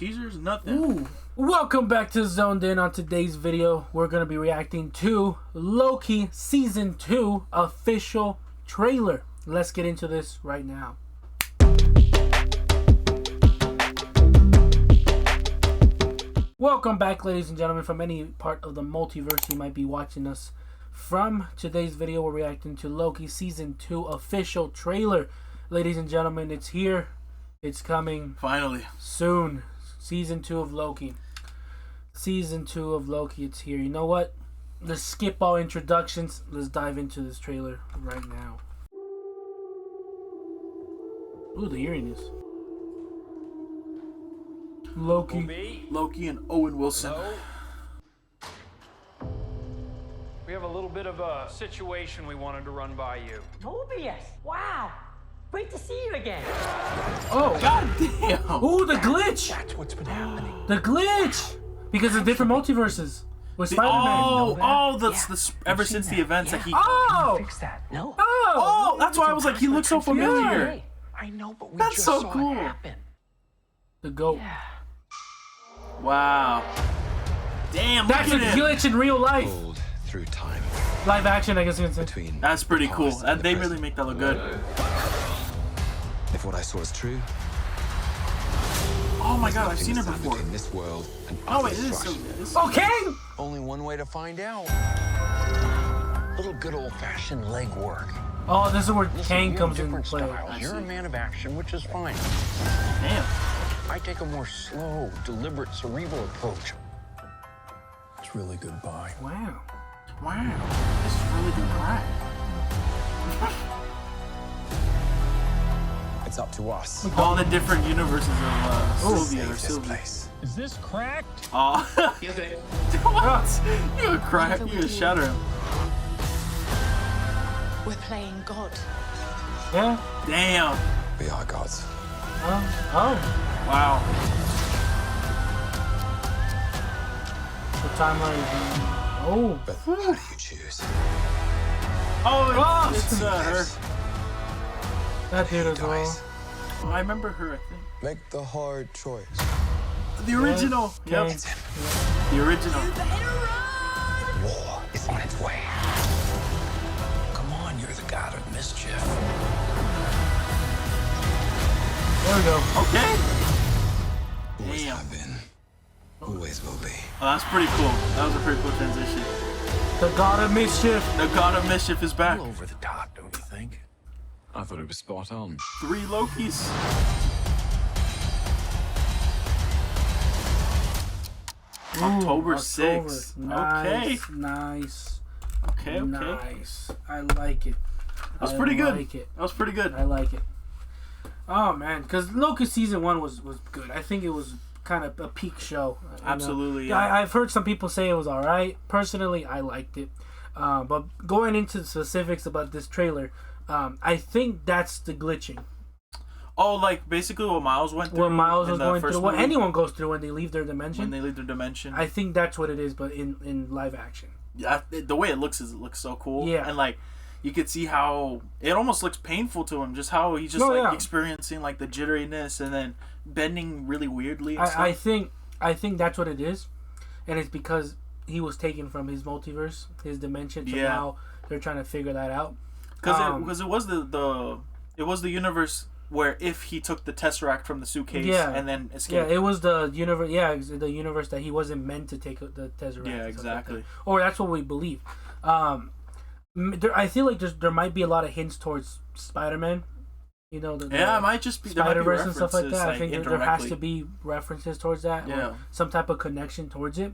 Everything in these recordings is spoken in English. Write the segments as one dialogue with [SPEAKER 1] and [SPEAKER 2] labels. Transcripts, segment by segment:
[SPEAKER 1] teasers, nothing.
[SPEAKER 2] Ooh. Welcome back to Zoned In. On today's video, we're going to be reacting to Loki Season 2 official trailer. Let's get into this right now. Welcome back, ladies and gentlemen, from any part of the multiverse you might be watching us from. Today's video, we're reacting to Loki Season 2 official trailer. Ladies and gentlemen, it's here. It's coming.
[SPEAKER 1] Finally.
[SPEAKER 2] Soon. Season 2 of Loki. Season 2 of Loki, it's here. You know what? Let's skip all introductions. Let's dive into this trailer right now. Ooh, the eeriness.
[SPEAKER 1] Loki and Owen Wilson.
[SPEAKER 3] Hello? We have a little bit of a situation we wanted to run by you.
[SPEAKER 4] Mobius! Wow! Great to see you again.
[SPEAKER 2] Oh,
[SPEAKER 1] God damn.
[SPEAKER 2] Ooh, the glitch!
[SPEAKER 3] That's what's been happening.
[SPEAKER 2] The glitch! Because of different multiverses. With Spider-Man.
[SPEAKER 1] Ever since the events that he...
[SPEAKER 2] Oh!
[SPEAKER 4] Fix that. No.
[SPEAKER 1] Oh, that's why I was like, he looks so familiar.
[SPEAKER 4] Hey,
[SPEAKER 3] I know, but we
[SPEAKER 1] That's
[SPEAKER 3] just
[SPEAKER 1] so
[SPEAKER 3] saw
[SPEAKER 1] cool.
[SPEAKER 3] it happen.
[SPEAKER 2] The goat.
[SPEAKER 4] yeah.
[SPEAKER 1] Wow. Damn, look
[SPEAKER 2] That's a
[SPEAKER 1] at him.
[SPEAKER 2] glitch in real life.
[SPEAKER 5] Pulled through time
[SPEAKER 2] Live action, I guess you can say.
[SPEAKER 5] between
[SPEAKER 1] That's pretty
[SPEAKER 5] the
[SPEAKER 1] cool.
[SPEAKER 5] past and the
[SPEAKER 1] They
[SPEAKER 5] present.
[SPEAKER 1] really make that look good.
[SPEAKER 5] If what I saw is true,
[SPEAKER 1] Oh my god, I've
[SPEAKER 5] nothing
[SPEAKER 1] seen
[SPEAKER 5] to
[SPEAKER 1] her
[SPEAKER 5] stand
[SPEAKER 1] before.
[SPEAKER 5] between this world and
[SPEAKER 1] Oh wait,
[SPEAKER 5] other
[SPEAKER 1] it is
[SPEAKER 5] destruction.
[SPEAKER 1] Sylvie.
[SPEAKER 2] Okay!
[SPEAKER 5] Only one way to find out. Little good old-fashioned legwork.
[SPEAKER 2] Oh, this is where
[SPEAKER 3] Listen,
[SPEAKER 2] Kang
[SPEAKER 3] you have
[SPEAKER 2] comes into
[SPEAKER 3] different
[SPEAKER 2] play.
[SPEAKER 3] styles. You're a man of action, which is fine.
[SPEAKER 1] Damn.
[SPEAKER 3] I take a more slow, deliberate, cerebral approach. It's really goodbye.
[SPEAKER 2] Wow.
[SPEAKER 1] Wow. This is really good crack.
[SPEAKER 5] It's up to us
[SPEAKER 1] All the different universes of
[SPEAKER 5] to
[SPEAKER 1] Sylvia
[SPEAKER 5] save
[SPEAKER 1] or
[SPEAKER 5] this
[SPEAKER 1] Sylvie.
[SPEAKER 5] place.
[SPEAKER 3] Is this cracked?
[SPEAKER 1] Aw. What? You would crack. You would shatter him.
[SPEAKER 6] We're playing God.
[SPEAKER 2] Yeah?
[SPEAKER 1] Damn.
[SPEAKER 5] We are gods.
[SPEAKER 2] Oh.
[SPEAKER 1] Wow.
[SPEAKER 2] The timeline is... Oh.
[SPEAKER 5] But how do you choose?
[SPEAKER 1] Oh, it's her.
[SPEAKER 2] That dude as well.
[SPEAKER 5] Guys,
[SPEAKER 1] Oh, I remember her, I think.
[SPEAKER 5] make the hard choice.
[SPEAKER 1] The original.
[SPEAKER 2] Yeah.
[SPEAKER 1] Yep.
[SPEAKER 5] It's him.
[SPEAKER 1] The original.
[SPEAKER 5] War is on its way.
[SPEAKER 3] Come on, you're the god of mischief.
[SPEAKER 2] There we go.
[SPEAKER 1] Okay.
[SPEAKER 5] Always
[SPEAKER 1] Damn.
[SPEAKER 5] have been. Always will be.
[SPEAKER 1] Oh, that's pretty cool. That was a pretty cool transition.
[SPEAKER 2] The God of Mischief.
[SPEAKER 1] The God of Mischief is back.
[SPEAKER 3] Over the top, don't you think?
[SPEAKER 5] I thought it was spot on.
[SPEAKER 1] 3 Lokis. October 6th.
[SPEAKER 2] Nice. Nice.
[SPEAKER 1] Okay.
[SPEAKER 2] Nice. I like it.
[SPEAKER 1] That was pretty good.
[SPEAKER 2] Like it.
[SPEAKER 1] That was pretty good.
[SPEAKER 2] I like it. Oh man, because Loki season 1 was good. I think it was kind of a peak show. You know?
[SPEAKER 1] Absolutely,
[SPEAKER 2] Yeah,
[SPEAKER 1] yeah.
[SPEAKER 2] I've heard some people say it was all right. Personally, I liked it. But going into the specifics about this trailer, I think that's the glitching.
[SPEAKER 1] Oh, like basically what Miles went through.
[SPEAKER 2] What Miles
[SPEAKER 1] in
[SPEAKER 2] was
[SPEAKER 1] the
[SPEAKER 2] going
[SPEAKER 1] first
[SPEAKER 2] through, what
[SPEAKER 1] movie,
[SPEAKER 2] anyone goes through when they leave their
[SPEAKER 1] when
[SPEAKER 2] dimension.
[SPEAKER 1] they leave their dimension.
[SPEAKER 2] I think that's what it is, but in live action.
[SPEAKER 1] Yeah, the way it looks so cool.
[SPEAKER 2] Yeah.
[SPEAKER 1] And like you could see how it almost looks painful to him, just how he's just experiencing like the jitteriness and then bending really weirdly. And
[SPEAKER 2] I
[SPEAKER 1] stuff.
[SPEAKER 2] think that's what it is, and it's because he was taken from his multiverse, his dimension. So
[SPEAKER 1] Yeah.
[SPEAKER 2] now they're trying to figure that out.
[SPEAKER 1] Because it was the universe where if he took the Tesseract from the suitcase and then
[SPEAKER 2] Yeah,
[SPEAKER 1] escaped.
[SPEAKER 2] it was the universe. Yeah, it was the universe that he wasn't meant to take the Tesseract.
[SPEAKER 1] Yeah,
[SPEAKER 2] and stuff like
[SPEAKER 1] exactly.
[SPEAKER 2] that. Or that's what we believe. I feel like there might be a lot of hints towards Spider-Man. You know,
[SPEAKER 1] It might just be there might be
[SPEAKER 2] Spider-Verse and stuff like
[SPEAKER 1] references,
[SPEAKER 2] that. I think there has
[SPEAKER 1] indirectly.
[SPEAKER 2] to be references towards that.
[SPEAKER 1] Yeah.
[SPEAKER 2] Or some type of connection towards it.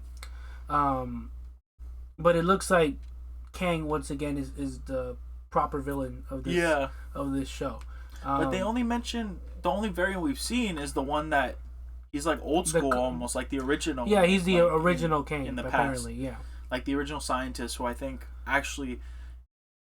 [SPEAKER 2] But it looks like Kang once again is the proper villain of this show.
[SPEAKER 1] But they only mention the only variant we've seen is the one that he's like old school almost like the original.
[SPEAKER 2] Yeah, he's the
[SPEAKER 1] like,
[SPEAKER 2] original Kang
[SPEAKER 1] in the
[SPEAKER 2] apparently.
[SPEAKER 1] past.
[SPEAKER 2] Yeah,
[SPEAKER 1] Like the original scientist who I think actually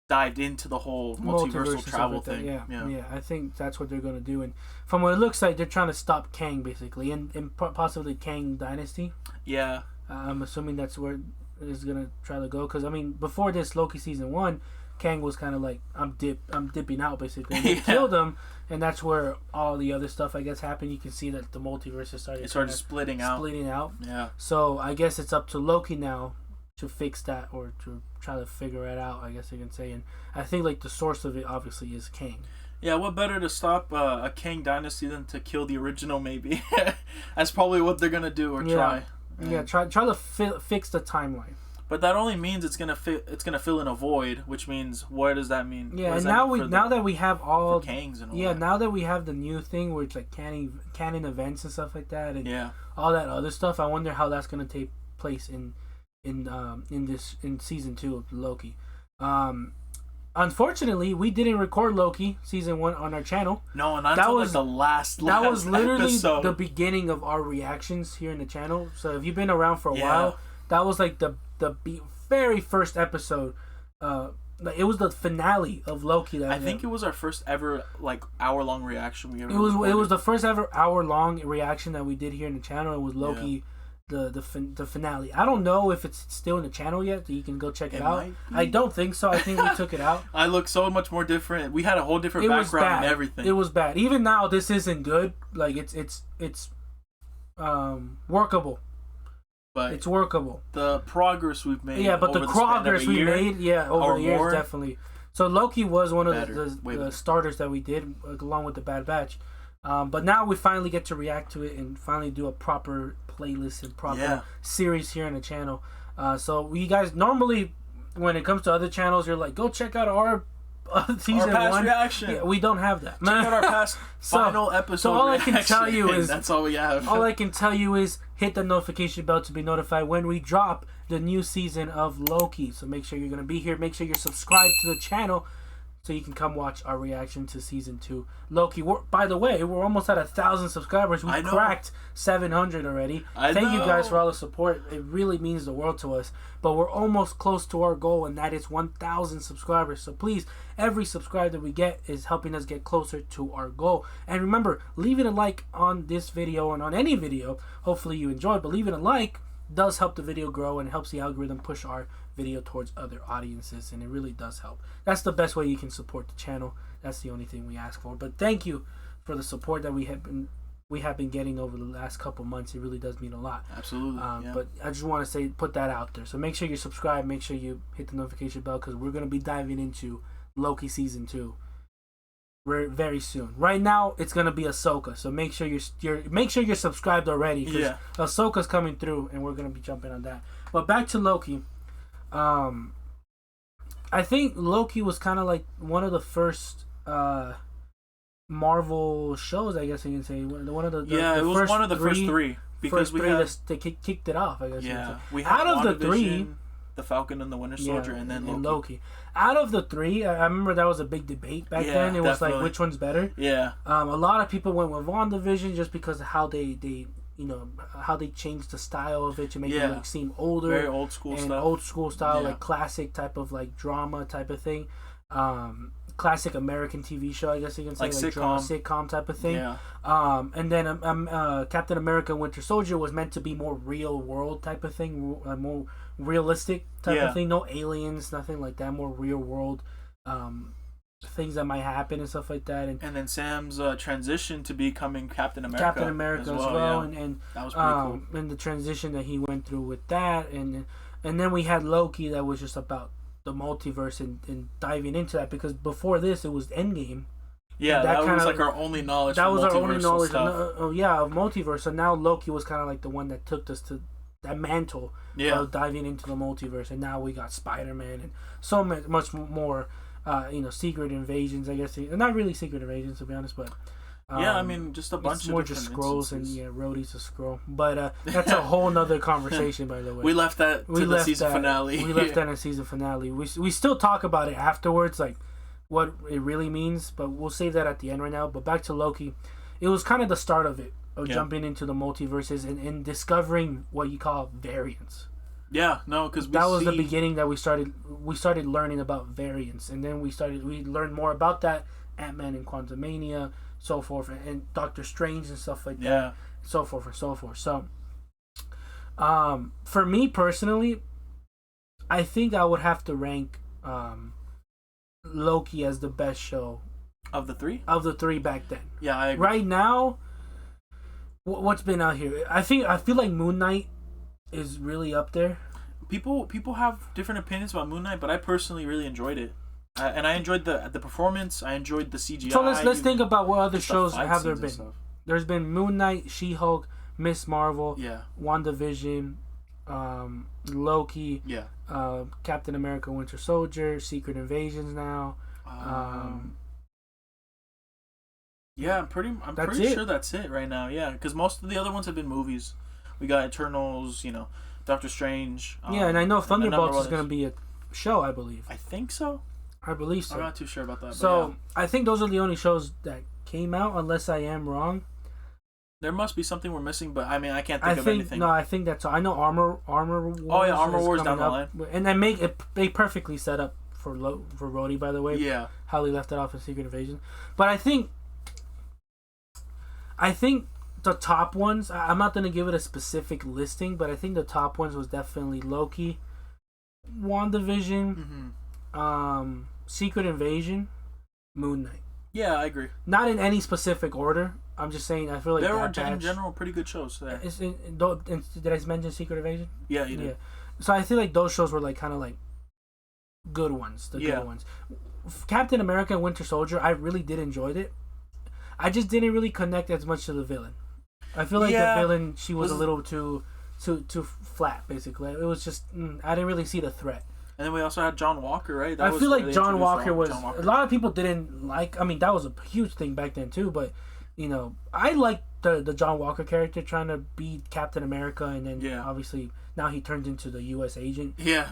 [SPEAKER 1] dived into the whole
[SPEAKER 2] multiverse
[SPEAKER 1] multiversal
[SPEAKER 2] and stuff
[SPEAKER 1] travel
[SPEAKER 2] like that.
[SPEAKER 1] thing.
[SPEAKER 2] Yeah. I think that's what they're gonna do. And from what it looks like, they're trying to stop Kang basically, and possibly Kang Dynasty.
[SPEAKER 1] Yeah.
[SPEAKER 2] I'm assuming that's where it's gonna try to go. Because I mean, before this Loki season 1, Kang was kind of like, I'm dipping out basically. And they killed him, and that's where all the other stuff I guess happened. You can see that the multiverse started
[SPEAKER 1] splitting out.
[SPEAKER 2] Yeah. So I guess it's up to Loki now to fix that, or to try to figure it out, I guess you can say. And I think like the source of it obviously is Kang.
[SPEAKER 1] Yeah, what better to stop a Kang dynasty than to kill the original? Maybe that's probably what they're gonna do or try.
[SPEAKER 2] Yeah, try to fix the timeline.
[SPEAKER 1] But that only means it's gonna fill in a void, which means what does that mean?
[SPEAKER 2] Yeah, and now that we have all
[SPEAKER 1] Kangs and all
[SPEAKER 2] that. Now that we have the new thing where it's like canon events and stuff like that, and all that other stuff, I wonder how that's gonna take place in season 2 of Loki. Unfortunately, we didn't record Loki season 1 on our channel.
[SPEAKER 1] No, and that was like the last.
[SPEAKER 2] That was literally
[SPEAKER 1] episode.
[SPEAKER 2] The beginning of our reactions here in the channel. So if you've been around for a while, that was like the very first episode. It was the finale of Loki.
[SPEAKER 1] I think it was our first ever like hour-long reaction we ever. It
[SPEAKER 2] was the first ever hour-long reaction that we did here in the channel. It was Loki. The finale. I don't know if it's still in the channel yet, so you can go check it out. I don't think so. I think we took it out.
[SPEAKER 1] I look so much more different. We had a whole different background and everything.
[SPEAKER 2] It was bad. Even now, this isn't good. Like it's workable.
[SPEAKER 1] But
[SPEAKER 2] it's workable.
[SPEAKER 1] The progress we've made.
[SPEAKER 2] Yeah, but the progress we made, over the years, definitely. So Loki was one of the starters that we did, along with the Bad Batch. But now we finally get to react to it and finally do a proper playlist and proper series here on the channel. So you guys normally, when it comes to other channels, you're like, go check out our season
[SPEAKER 1] our past
[SPEAKER 2] 1
[SPEAKER 1] reaction.
[SPEAKER 2] Yeah, we don't have that.
[SPEAKER 1] Check out our past final episode.
[SPEAKER 2] So all
[SPEAKER 1] reaction.
[SPEAKER 2] I can tell you is
[SPEAKER 1] that's all we have.
[SPEAKER 2] All I can tell you is hit the notification bell to be notified when we drop the new season of Loki. So make sure you're gonna be here. Make sure you're subscribed to the channel, so you can come watch our reaction to season 2 Loki. By the way, we're almost at 1,000 subscribers. We cracked 700 already. Thank you guys for all the support. It really means the world to us. But we're almost close to our goal, and that is 1,000 subscribers. So please, every subscribe that we get is helping us get closer to our goal. And remember, leaving a like on this video and on any video, hopefully you enjoyed, but leaving a like does help the video grow and helps the algorithm push our video towards other audiences, and it really does help. That's the best way you can support the channel. That's the only thing we ask for. But thank you for the support that we have been getting over the last couple months. It really does mean a lot.
[SPEAKER 1] Absolutely.
[SPEAKER 2] But I just want to put that out there. So make sure you subscribe. Make sure you hit the notification bell, because we're going to be diving into Loki season 2 very soon. Right now, it's going to be Ahsoka. So make sure you're subscribed already, because Ahsoka's coming through, and we're going to be jumping on that. But back to Loki. I think Loki was kind of like one of the first Marvel shows, I guess you can say.
[SPEAKER 1] It was one of the first three, because
[SPEAKER 2] they kicked it off, I guess.
[SPEAKER 1] Yeah, we
[SPEAKER 2] had out of the three,
[SPEAKER 1] the Falcon and the Winter Soldier, and then Loki.
[SPEAKER 2] Out of the three, I remember that was a big debate back then. It was like, which one's better?
[SPEAKER 1] Yeah.
[SPEAKER 2] A lot of people went with WandaVision just because of how they how they changed the style of it to make it like seem older,
[SPEAKER 1] very old school
[SPEAKER 2] style, like classic type of like drama type of thing, classic American TV show, I guess you can say, like sitcom type of thing.
[SPEAKER 1] Yeah.
[SPEAKER 2] And then Captain America: Winter Soldier was meant to be more real world type of thing, more realistic type of thing. No aliens, nothing like that. More real world. Things that might happen and stuff like that, and then
[SPEAKER 1] Sam's transition to becoming Captain America
[SPEAKER 2] as well. And
[SPEAKER 1] that was pretty cool.
[SPEAKER 2] And the transition that he went through with that, and then we had Loki, that was just about the multiverse and diving into that, because before this it was Endgame.
[SPEAKER 1] Yeah, that was like our only knowledge. That was our only knowledge
[SPEAKER 2] of multiverse. So now Loki was kind of like the one that took us to that mantle of diving into the multiverse, and now we got Spider-Man and so much more. Secret invasions, I guess. Not really secret invasions, to be honest, but
[SPEAKER 1] I mean, just a bunch of more
[SPEAKER 2] just scrolls and Rhodey's a scroll. But that's a whole nother conversation, by the way.
[SPEAKER 1] We left that to the season finale.
[SPEAKER 2] We left that in the season finale. We still talk about it afterwards, like what it really means, but we'll save that at the end right now. But back to Loki, it was kind of the start of it, of jumping into the multiverses and discovering what you call variants.
[SPEAKER 1] Yeah, no, because
[SPEAKER 2] that was the beginning that we started learning about variants, and then we learned more about that, Ant-Man and Quantumania, so forth, and Doctor Strange and stuff like that, so forth and so forth. So, for me personally, I think I would have to rank Loki as the best show
[SPEAKER 1] of the three.
[SPEAKER 2] Of the three back then.
[SPEAKER 1] Yeah, I agree.
[SPEAKER 2] Right now, what's been out here? I feel like Moon Knight is really up there.
[SPEAKER 1] People have different opinions about Moon Knight, but I personally really enjoyed it, and I enjoyed the performance. I enjoyed the CGI.
[SPEAKER 2] So let's think about what other shows have there been.
[SPEAKER 1] Stuff.
[SPEAKER 2] There's been Moon Knight, She-Hulk, Miss Marvel,
[SPEAKER 1] yeah,
[SPEAKER 2] WandaVision, Loki,
[SPEAKER 1] yeah,
[SPEAKER 2] Captain America, Winter Soldier, Secret Invasions now.
[SPEAKER 1] Yeah, I'm pretty sure that's it right now. Yeah, because most of the other ones have been movies. We got Eternals, Doctor Strange.
[SPEAKER 2] Yeah, and I know Thunderbolts is going to be a show, I believe.
[SPEAKER 1] I think so.
[SPEAKER 2] I believe so.
[SPEAKER 1] I'm not too sure about that.
[SPEAKER 2] So,
[SPEAKER 1] yeah.
[SPEAKER 2] I think those are the only shows that came out, unless I am wrong.
[SPEAKER 1] There must be something we're missing, but I mean, I can't think of anything.
[SPEAKER 2] No, I think that's all. I know Armor Wars.
[SPEAKER 1] Oh, yeah, Armor Wars down the line.
[SPEAKER 2] And they perfectly set up for Rhodey, by the way.
[SPEAKER 1] Yeah.
[SPEAKER 2] How they left it off in Secret Invasion. But I think the top ones, I'm not going to give it a specific listing, but I think the top ones was definitely Loki, WandaVision, Secret Invasion, Moon Knight.
[SPEAKER 1] Yeah, I agree.
[SPEAKER 2] Not in any specific order. I'm just saying, I feel like
[SPEAKER 1] there were in general pretty good shows there.
[SPEAKER 2] Did I mention Secret Invasion?
[SPEAKER 1] Yeah, you did.
[SPEAKER 2] Yeah. So I feel like those shows were like kind of like good ones, good ones. Captain America and Winter Soldier, I really did enjoy it. I just didn't really connect as much to the villain. I feel like the villain, she was a little too flat, basically. It was just, I didn't really see the threat.
[SPEAKER 1] And then we also had John Walker, right?
[SPEAKER 2] I feel like John Walker was... A lot of people didn't like... I mean, that was a huge thing back then, too. But, I liked the John Walker character trying to be Captain America. And then, obviously, now he turned into the U.S. agent.
[SPEAKER 1] Yeah.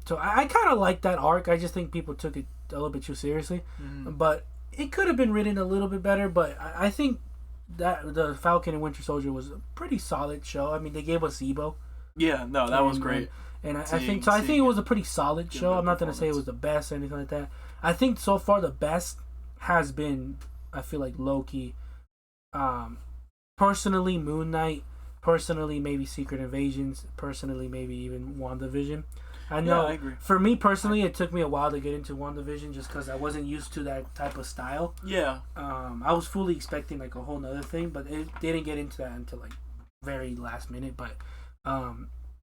[SPEAKER 2] So I kind of like that arc. I just think people took it a little bit too seriously. Mm-hmm. But it could have been written a little bit better. But I think that the Falcon and Winter Soldier was a pretty solid show. I mean, they gave us Zebo.
[SPEAKER 1] Yeah, no, that was great.
[SPEAKER 2] And I think it was a pretty solid show. I'm not going to say it was the best or anything like that. I think so far the best has been, I feel like, Loki. Personally, Moon Knight. Personally, maybe Secret Invasions. Personally, maybe even WandaVision. I know.
[SPEAKER 1] I agree.
[SPEAKER 2] For me personally, it took me a while to get into WandaVision just because I wasn't used to that type of style.
[SPEAKER 1] Yeah.
[SPEAKER 2] I was fully expecting like a whole nother thing, but it didn't get into that until like very last minute. But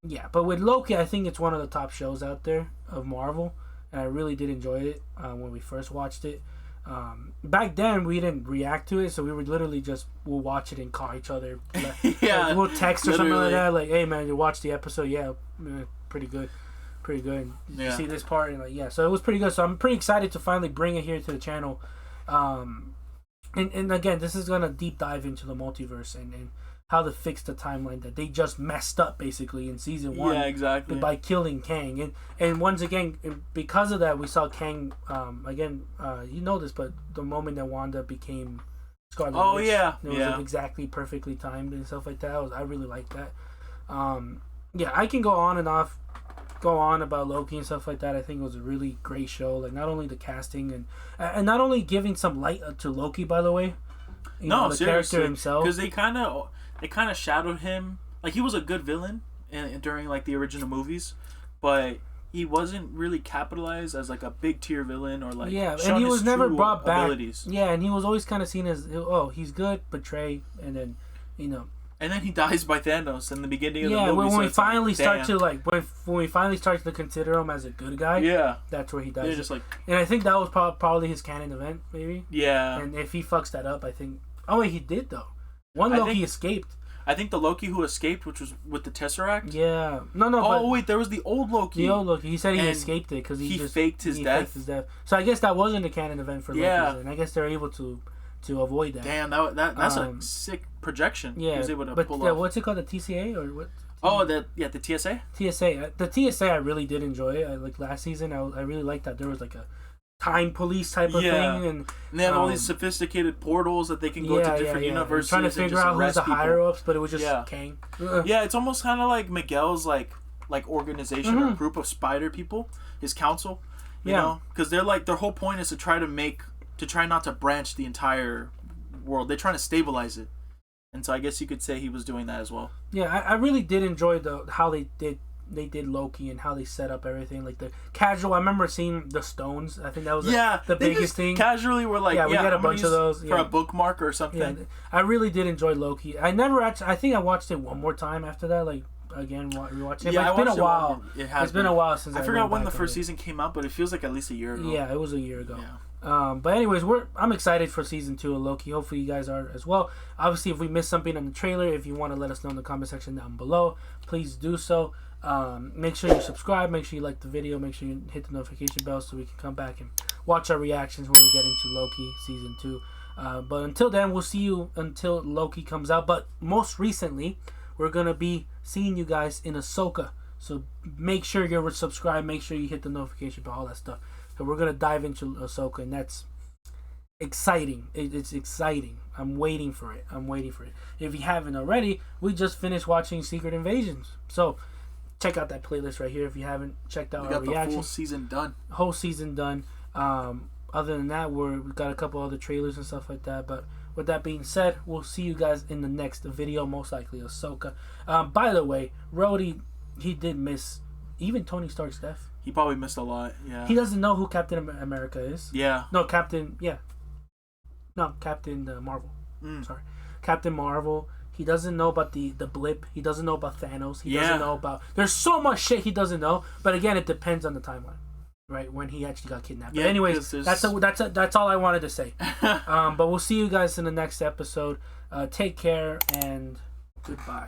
[SPEAKER 2] yeah, but with Loki, I think it's one of the top shows out there of Marvel, and I really did enjoy it when we first watched it. Back then, we didn't react to it, so we would literally we'll watch it and call each other.
[SPEAKER 1] Yeah,
[SPEAKER 2] like, we'll text or something like that, like, "Hey man, you watched the episode? Yeah, pretty good. Did you see this part?" And like, yeah, so it was pretty good. So I'm pretty excited to finally bring it here to the channel. And again, this is gonna deep dive into the multiverse and how to fix the timeline that they just messed up basically in season 1.
[SPEAKER 1] Yeah, exactly.
[SPEAKER 2] By killing Kang. And once again, because of that, we saw Kang again. You know this, but the moment that Wanda became Scarlet Witch, it was exactly perfectly timed and stuff like that. I really liked that. Yeah, I can go on about Loki and stuff like that. I think it was a really great show. Like, not only the casting and not only giving some light to Loki, by the way. The character himself,
[SPEAKER 1] because they kind of shadowed him. Like, he was a good villain during like the original movies, but he wasn't really capitalized as like a big tier villain or like
[SPEAKER 2] and he was never brought back.
[SPEAKER 1] Abilities.
[SPEAKER 2] Yeah, and he was always kind of seen as he's good, betray, and then
[SPEAKER 1] And then he dies by Thanos in the beginning of the movie.
[SPEAKER 2] Yeah, when we finally
[SPEAKER 1] start
[SPEAKER 2] to consider him as a good guy, that's where he dies.
[SPEAKER 1] They're just like,
[SPEAKER 2] and I think that was probably his canon event, maybe.
[SPEAKER 1] Yeah.
[SPEAKER 2] And if he fucks that up, I think. Oh wait, he did though. Loki escaped.
[SPEAKER 1] I think the Loki who escaped, which was with the Tesseract.
[SPEAKER 2] Yeah. No.
[SPEAKER 1] Oh wait, there was the old Loki.
[SPEAKER 2] The old Loki. He said he escaped it because he
[SPEAKER 1] faked his death.
[SPEAKER 2] So I guess that wasn't a canon event for Loki. And I guess they're able to avoid that.
[SPEAKER 1] Damn, that's a sick projection.
[SPEAKER 2] Yeah,
[SPEAKER 1] he was able to pull off.
[SPEAKER 2] What's it called? The TCA or what?
[SPEAKER 1] Oh, the TSA.
[SPEAKER 2] The TSA, I really did enjoy it. Like last season, I really liked that there was like a time police type of thing, and
[SPEAKER 1] they have all these sophisticated portals that they can go to different universes.
[SPEAKER 2] Trying to figure out who's the higher ups, but it was just Kang.
[SPEAKER 1] Yeah, it's almost kind of like Miguel's like organization or group of spider people, his council. You know, because they're like their whole point is to try not to branch the entire world. They're trying to stabilize it. And so I guess you could say he was doing that as well.
[SPEAKER 2] Yeah, I really did enjoy how they did they did Loki and how they set up everything, like the casual. I remember seeing the stones. I think that was the biggest thing.
[SPEAKER 1] Casually, we're like,
[SPEAKER 2] we got a bunch of those
[SPEAKER 1] for a bookmark or something.
[SPEAKER 2] Yeah, I really did enjoy Loki. I never actually. I think I watched it one more time after that, like again rewatching it.
[SPEAKER 1] Yeah,
[SPEAKER 2] but it's been a while. It's been a while since
[SPEAKER 1] I forgot when the first season came out, but it feels like at least a year ago.
[SPEAKER 2] Yeah, it was a year ago. Yeah. But anyways, I'm excited for season 2 of Loki. Hopefully you guys are as well. Obviously, if we missed something on the trailer, if you want to let us know in the comment section down below, please do so. Make sure you subscribe. Make sure you like the video. Make sure you hit the notification bell so we can come back and watch our reactions when we get into Loki season 2. But until then, we'll see you until Loki comes out. But most recently, we're gonna be seeing you guys in Ahsoka. So make sure you're subscribed. Make sure you hit the notification bell, all that stuff. So we're gonna dive into Ahsoka, and that's exciting. It's exciting. I'm waiting for it. If you haven't already, we just finished watching Secret Invasions. So check out that playlist right here if you haven't checked out our reaction. We got the
[SPEAKER 1] full season done.
[SPEAKER 2] Whole season done. Other than that, we've got a couple other trailers and stuff like that. But with that being said, we'll see you guys in the next video, most likely Ahsoka. By the way, Rhodey, he did miss even Tony Stark's death.
[SPEAKER 1] He probably missed a lot, yeah.
[SPEAKER 2] He doesn't know who Captain America is.
[SPEAKER 1] Yeah.
[SPEAKER 2] No, Captain Marvel. Sorry. Captain Marvel. He doesn't know about the blip. He doesn't know about Thanos. He doesn't know about... There's so much shit he doesn't know. But again, it depends on the timeline. Right? When he actually got kidnapped.
[SPEAKER 1] Yeah,
[SPEAKER 2] but anyways, that's all I wanted to say. But we'll see you guys in the next episode. Take care and goodbye.